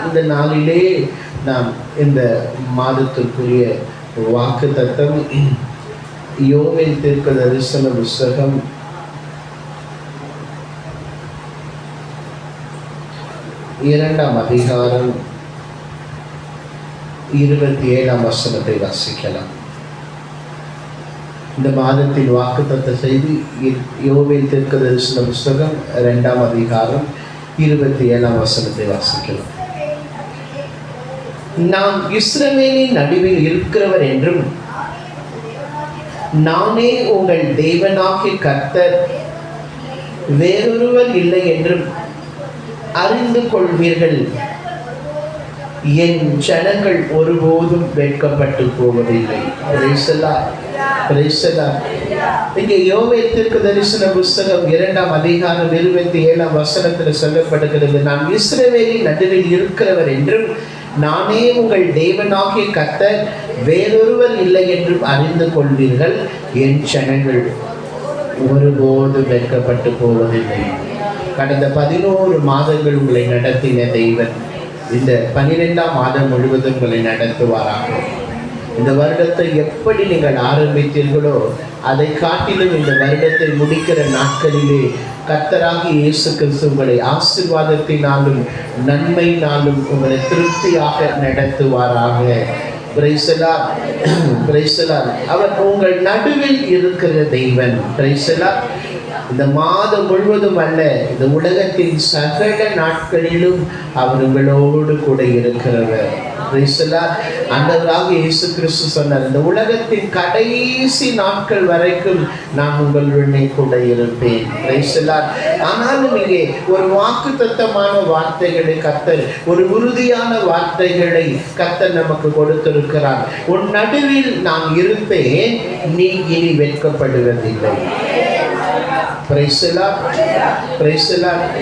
இந்த நாளிலே நாம் இந்த மாதத்திற்குரிய வாக்குத்தத்தம் யோவேல் தீர்க்கதரிசன புஸ்தகம் 2ஆம் அதிகாரம் 27ஆம் வசனத்தை வாசிக்கலாம். இந்த மாதத்தின் வாக்குத்தத்த செய்தி யோவேல் தீர்க்கதரிசன புஸ்தகம் 2ஆம் அதிகாரம் 27ஆம் வசனத்தை வாசிக்கலாம். நாம் இஸ்ரவேலின் நடுவில் இருக்கிறவர் என்றும் நானே உங்கள் தேவனாகிய கர்த்தர், வேறொருவர் இல்லை என்றும் அறிந்து கொள்வீர்கள். என் ஜனங்கள் ஒருபோதும் வெட்கப்பட்டு போவதில்லை. இங்கே யோவேல் தீர்க்கதரிசன புஸ்தகம் 2ஆம் அதிகாரம் 27ஆம் வசனத்தில் சொல்லப்படுகிறது, நான் இஸ்ரவேலின் நடுவில் இருக்கிறவர் என்றும் நானே உங்கள் தேவனாகிய கர்த்தர், வேறொருவர் இல்லை என்றும் அறிந்து கொள்வீர்கள். என் ஜனங்கள் ஒருபோதும் வெட்கப்பட்டு போவதில்லை. கடந்த 11 மாதங்கள் உங்களை நடத்தின தெய்வன் இந்த 12ஆம் மாதம் முழுவதும் உங்களை நடத்துவாராக. இந்த வருடத்தை எப்படி நீங்கள் ஆரம்பித்தீர்களோ அதை காட்டிலும் இந்த வருடத்தை முடிக்கிற நாட்களிலே கர்த்தராகிய இயேசு கிறிஸ்து உங்களை ஆசீர்வாதத்தினாலும் நன்மையினாலும் உங்களை திருப்தியாக நடத்துவாராக. அவர் உங்கள் நடுவில் இருக்கிற தெய்வன். இந்த மாதம் முழுவதும் அல்ல, இந்த உலகத்தின் சகல நாட்களிலும் அவர் உங்களோடு கூட இருக்கிறவர். ஆண்டவராகிய இயேசு கிறிஸ்து சொன்னார், இந்த உலகத்தின் கடைசி நாட்கள் வரைக்கும் நான் உங்களுடனே கூட இருப்பேன். ஆனாலும் இங்கே ஒரு வாக்குத்தத்தமான வார்த்தைகளை கர்த்தர், ஒரு உறுதியான வார்த்தைகளை கர்த்தர் நமக்கு கொடுத்திருக்கிறார். உன் நடுவில் நான் இருப்பேன், நீ இனி வெட்கப்படுவதில்லை.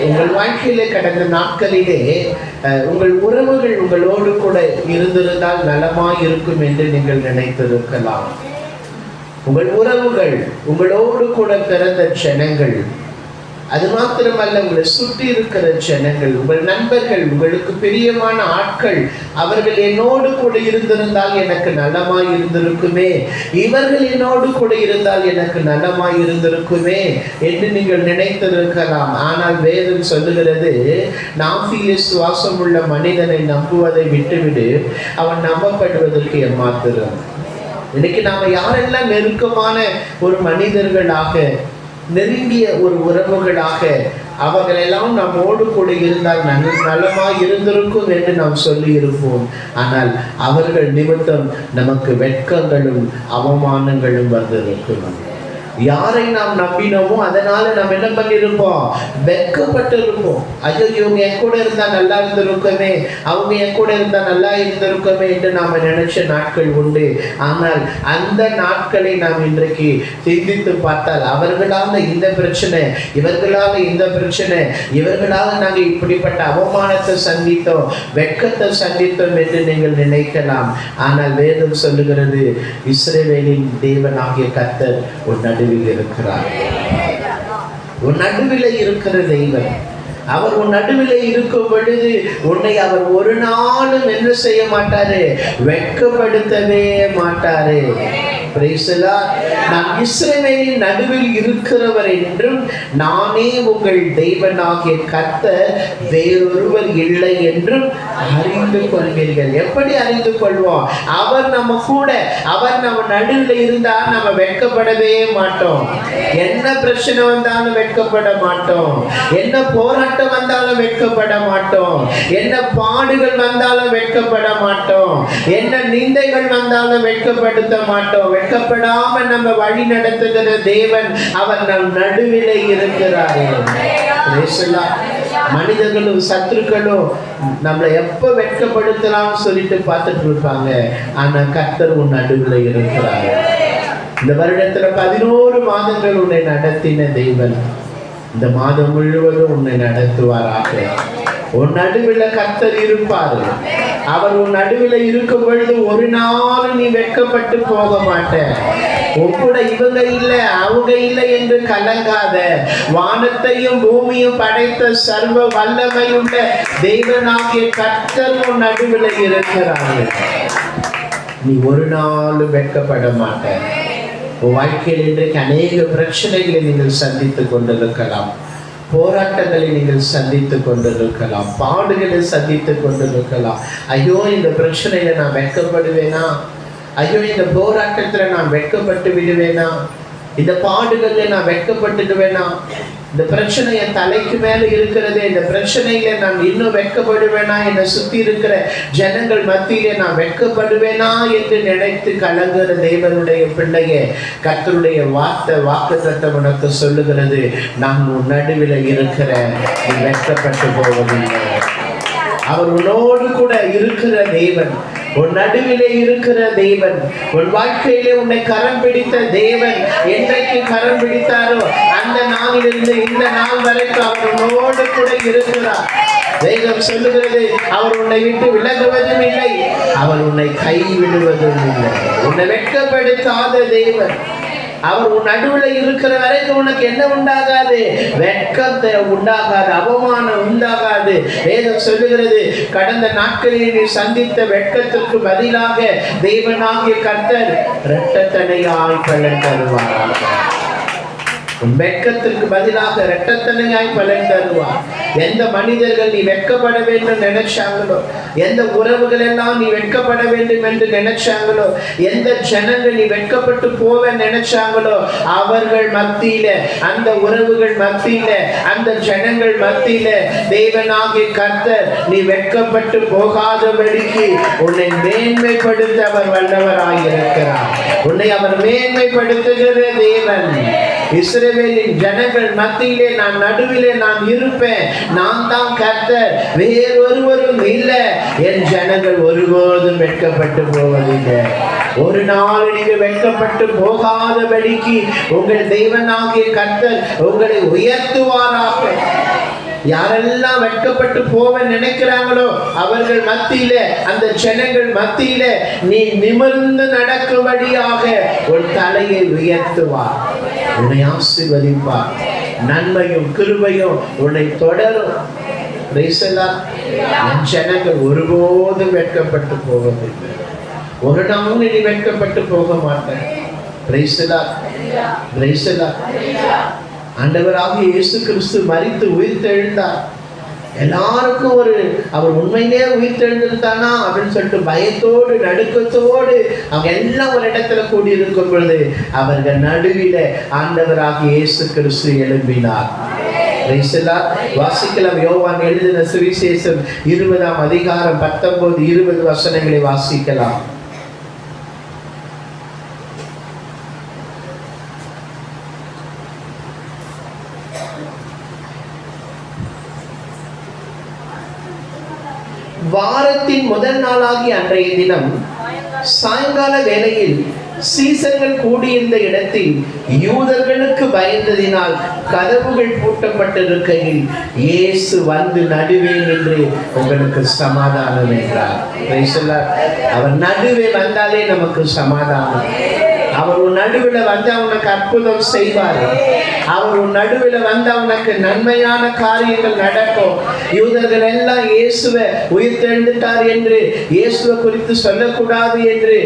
உங்கள் வாழ்க்கையிலே கடந்த நாட்களிலே உங்கள் உறவுகள் உங்களோடு கூட இருந்திருந்தால் நலமாய் இருக்கும் என்று நீங்கள் நினைத்திருக்கலாம். உங்கள் உறவுகள், உங்களோடு கூட பிறந்த ஜனங்கள், அது மாத்திரமல்ல உங்களை சுற்றி இருக்கிற ஜனங்கள், உங்கள் நண்பர்கள், உங்களுக்கு பிரியமான ஆட்கள், அவர்கள் என்னோடு கூட இருந்திருந்தால் எனக்கு நலமாய் இருந்திருக்குமே, இவர்கள் என்னோடு கூட இருந்தால் எனக்கு நலமாய் இருந்திருக்குமே என்று நீங்கள் நினைத்திருக்கலாம். ஆனால் வேதம் சொல்லுகிறது, நாவிலே சுவாசம் உள்ள மனிதனை நம்புவதை விட்டுவிடு, அவன் நம்பப்படுவதற்கு எம்மாத்திரம். இன்னைக்கு நாம யாரெல்லாம் நெருக்கமான ஒரு மனிதர்களாக, நெருங்கிய ஒரு உறவுகளாக, அவர்களெல்லாம் நம்மோடு கூட இருந்தால் நலமாய் இருந்திருக்கும் என்று நாம் சொல்லி இருப்போம். ஆனால் அவர்கள் நிமித்தம் நமக்கு வெட்கங்களும் அவமானங்களும் வந்திருக்கும். யாரை நாம் நம்பினோமோ அதனால நாம் என்ன பண்ணிருப்போம்? வெட்கப்பட்டு இருப்போம். ஐயோ, இவங்க என் கூட இருந்தா நல்லா இருந்திருக்குமே, அவங்க என் கூட இருந்தா நல்லா இருந்திருக்குமே என்று நாம நினைச்ச நாட்கள் உண்டு. ஆனால் அந்த நாட்களை நாம் இன்றைக்கு சிந்தித்து பார்த்தால், அவர்களால இந்த பிரச்சனை, இவர்களால இந்த பிரச்சனை, இவர்களால நாங்கள் இப்படிப்பட்ட அவமானத்தை சந்தித்தோம், வெட்கத்தை சந்தித்தோம் என்று நீங்கள் நினைக்கலாம். ஆனால் வேதம் சொல்லுகிறது, இஸ்ரவேலின் தேவனாகிய கர்த்தர் ஒரு நடுவில் இருக்கிறார். உன் நடுவில் இருக்கிற தெய்வன், அவர் உன் நடுவில் இருக்கும் பொழுது உன்னை அவர் ஒரு நாளும் என்ன செய்ய மாட்டாரு? வெட்கப்படுத்தவே மாட்டாரு. நான் இஸ்ரவேலின் நடுவில் இருக்கிறவர் என்றும் நானே உங்கள் தேவனாகிய கர்த்தர், வேறொருவர் இல்லை என்றும் அறிந்து கொள்வீர்கள். எப்படி அறிந்து கொள்வோம்? அவர் நம்ம கூட, அவர் நம்ம நடுவில் இருந்தால் நம்ம வெட்கப்படவே மாட்டோம். என்ன பிரச்சனை வந்தாலும் வெட்கப்பட மாட்டோம், என்ன போராட்டம் வந்தாலும் வெட்கப்பட மாட்டோம், என்ன பாடுகள் வந்தாலும் வெட்கப்பட மாட்டோம், என்ன நிந்தைகள் வந்தாலும் வெட்கப்படுத்த மாட்டோம். வெட்கப்படாம நம்ம வழி நடத்துகிற தேவன், அவர் நம் நடுவிலே இருக்கிறார். மனிதர்களும் சத்துருக்களும் நம்மளை எப்ப வெட்கப்படுத்தலாம்னு சொல்லிட்டு பார்த்துட்டு இருப்பாங்க. ஆனா கர்த்தர் உன் நடுவில் இருக்கிறார். இந்த வருடத்துல 11 மாதங்கள் உன்னை நடத்தின தெய்வன் இந்த மாதம் முழுவதும் உன்னை நடத்துவாராக. உன் நடுவில் கர்த்தர் இருப்பாரு. அவர் உன் நடுவில் இருக்கும் பொழுது ஒரு நாள் நீ வெட்கப்பட்டு போக மாட்ட. உன்கூட இவங்க இல்லை அவங்க இல்லை என்று கலங்காத. வானத்தையும் பூமியும் படைத்த சர்வ வல்லமையுள்ள தேவனாகிய கர்த்தர் உன் நடுவில் இருக்கிறார்கள். நீ ஒரு நாளும் வெட்கப்பட மாட்ட. உன் வாழ்க்கையில் இன்றைக்கு அநேக பிரச்சனைகளை நீங்கள் சந்தித்துக் கொண்டிருக்கலாம். போராட்டங்களை நீங்கள் சந்தித்துக் கொண்டிருக்கலாம். பாடுகளை சந்தித்துக் கொண்டிருக்கலாம். ஐயோ, இந்த பிரச்சனையில நான் வெட்கப்படுவேனா? ஐயோ, இந்த போராட்டத்துல நான் வெட்கப்பட்டு விடுவேனா? இந்த பாடுகள்ல நான் வெட்கப்பட்டுடுவேனா? இந்த பிரச்சனை என் தலைக்கு மேல இருக்கிறது, இந்த பிரச்சனையில நான் இன்னும் வெட்கப்படுவேனா? என்னை சுத்தி இருக்கிற ஜனங்கள் மத்தியிலே நான் வெட்கப்படுவேனா என்று நினைத்து கலங்குற தேவனுடைய பிள்ளையே, கர்த்தருடைய வாக்குத்தத்தம் உனக்கு சொல்லுகிறது, நான் உன் நடுவில் இருக்கிற, நீ வெட்கப்பட்டு போவதில்லை. அவர் உன்னோடு கூட இருக்கிற தேவன், உன் நடுவிலே இருக்கிற தேவன், உன் வாழ்க்கையிலே உன்னை கரம் பிடித்த தேவன். என்றைக்கு கரம் பிடித்தாரோ அந்த நாளிலிருந்து இந்த நாள் வரைக்கும் அவர் உன்னோடு கூட இருக்கிறார். வேதம் சொல்லுகிறது, அவர் உன்னை விட்டு விலகுவதும் இல்லை, அவர் உன்னை கைவிடுவதும் இல்லை. உன்னை வெட்கப்படுத்தாத தேவன். அவர் உன் நடுவில் இருக்கிற வரைக்கும் உனக்கு என்ன உண்டாகாது? வெட்கத்தை உண்டாகாது, அவமானம் உண்டாகாது. வேதம் சொல்லுகிறது, கடந்த நாட்களில் நீ சந்தித்த வெட்கத்திற்கு பதிலாக தேவனாகிய கர்த்தர் இரட்டத்தனையாய் பலன் தருவாராக. உன் வெட்கத்திற்கு பதிலாக இரட்டத்தனையாய் பலன் தருவார். எந்த மனிதர்கள் நீ வெட்கப்பட வேண்டும் நினைச்சாங்களோ, எந்த உறவுகள் எல்லாம் நீ வெட்கப்பட வேண்டும் என்று நினைச்சாங்களோ, எந்த ஜனங்கள் நீ வெட்கப்பட்டு போவ நினைச்சாங்களோ, அவர்கள் மத்தியில, அந்த உறவுகள் மத்தியில, அந்த ஜனங்கள் மத்தியில தேவனாகிய கர்த்தர் நீ வெட்கப்பட்டு போகாதபடிக்கு உன்னை மேன்மைப்படுத்த அவர் வல்லவராயிருக்கிறார். உன்னை அவர் மேன்மைப்படுத்துகிற தேவன். இஸ்ரவேலின் ஜனங்கள் மத்தியிலே நான் நடுவிலே நான் இருப்பேன், நான் தான் கர்த்தர், வேறொருவரும் இல்லை. என் ஜனங்கள் ஒருபோதும் வெட்கப்பட்டு போவதில்லை. ஒரு நாள் நீங்கள் வெட்கப்பட்டு போகாதபடிக்கு உங்கள் தேவனாகிய கர்த்தர் உங்களை உயர்த்துவாராக. யாரெல்லாம் வெட்கப்பட்டு போவ நினைக்கிறாங்களோ அவர்கள் மத்தியில, அந்த ஜனங்கள் மத்தியில நீ நிமிர்ந்து நடக்கும்படியாக உன் தலையை உயர்த்துவார், உன்னை ஆசீர்வதிப்பார். நன்மையும் கிருபையும் உன்னை தொடரும். என் ஜனங்கள் ஒருபோதும் வெட்கப்பட்டு போவதில்லை. ஒரு நாளும் நீ வெட்கப்பட்டு போக மாட்டேன். ஆண்டவராகிய இயேசு கிறிஸ்து மரித்து உயிர்த்தெழுந்தார். எல்லாருக்கும் அவர் உண்மையிலே உயிர்த்தெழுந்திருந்தானா அப்படின்னு சொல்லிட்டு பயத்தோடு நடுக்கத்தோடு அவங்க எல்லாம் ஒரு இடத்துல கூடி இருக்கும் பொழுது அவர்கள் நடுவில ஆண்டவராகிய இயேசு கிறிஸ்து எழும்பினார். வாசிக்கலாம். யோவான் எழுதின சுவிசேஷம் 20ஆம் அதிகாரம் 19-20 வசனங்களை வாசிக்கலாம். வாரத்தின் முதல் நாளாகிய அன்றைய தினம் சாயங்கால வேளையில் சீசர்கள் கூடியிருந்த இடத்தில் யூதர்களுக்கு பயந்ததினால் கதவுகள் பூட்டப்பட்டிருக்கையில் இயேசு வந்து நடுவே நின்று உங்களுக்கு சமாதானம் என்றார். அவர் நடுவே வந்தாலே நமக்கு சமாதானம். அவர் உன் நடுவில் வந்து அவனுக்கு அற்புதம் செய்வார். அவர் உன் நடுவில் வந்து அவனுக்கு நன்மையான காரியங்கள் நடக்கும். யூதர்கள் எல்லாம் இயேசுவை உயிர்த்தெழுந்துட்டார் என்று, இயேசுவை குறித்து சொல்லக்கூடாது என்று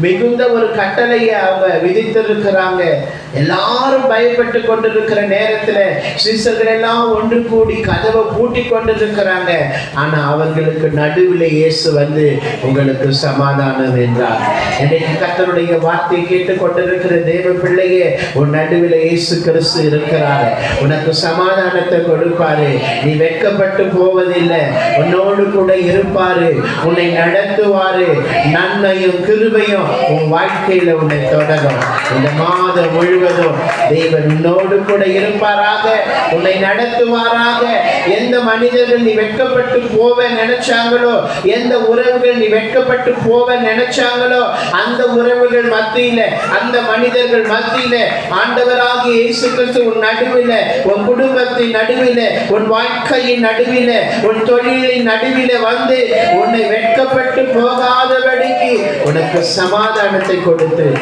மிகுந்த ஒரு கட்டளையை அவங்க விதித்திருக்கிறாங்க. எல்லாரும் பயப்பட்டு கொண்டிருக்கிற நேரத்துல சீசர்கள் எல்லாம் ஒன்று கூடி கதவை பூட்டி கொண்டிருக்கிறாங்க. ஆனா அவர்களுக்கு நடுவில் இயேசு வந்து உங்களுக்கு சமாதானம் என்றார். இன்னைக்கு கர்த்தருடைய வார்த்தை கேட்டு கொண்டிருக்கிற தேவ பிள்ளையே, உன் நடுவில் இயேசு கிறிஸ்து இருக்கிறார். உனக்கு சமாதானத்தை கொடுப்பாரு. நீ வெட்கப்பட்டு போவதில்லை, உன்னோடு கூட இருப்பாரு, உன்னை நடத்துவாரு. நன்மையும் கிருபையும் உன் வாழ்க்கையில உன்னை தொடரும். இந்த மாதம் முழுவதும் தேவன் உன்னோடு கூட இருப்பாராக, உன்னை நடத்துவாராக. எந்த எந்த மனிதர்கள் நீ வெட்கப்பட்டு போவ நினைச்சாங்களோ, எந்த உறவுகள் நீ வெட்கப்பட்டு போவ நினைச்சாங்களோ, அந்த உறவுகள் மத்தியில, அந்த மனிதர்கள் மத்தியில ஆண்டவராகிய இயேசு கிறிஸ்து உன் நடுவில, உன் குடும்பத்தின் நடுவில, உன் வாழ்க்கையின் நடுவில, உன் தொழிலின் நடுவில வந்து உன்னை வெட்கப்பட்டு போகாதபடிக்கு உனக்கு சமாதானத்தை கொடுத்து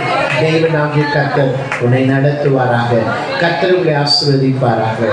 தேவனாகிய கர்த்தர் உன்னை நடத்துவாராக. கர்த்தர் உங்களை ஆசீர்வதிப்பாராக.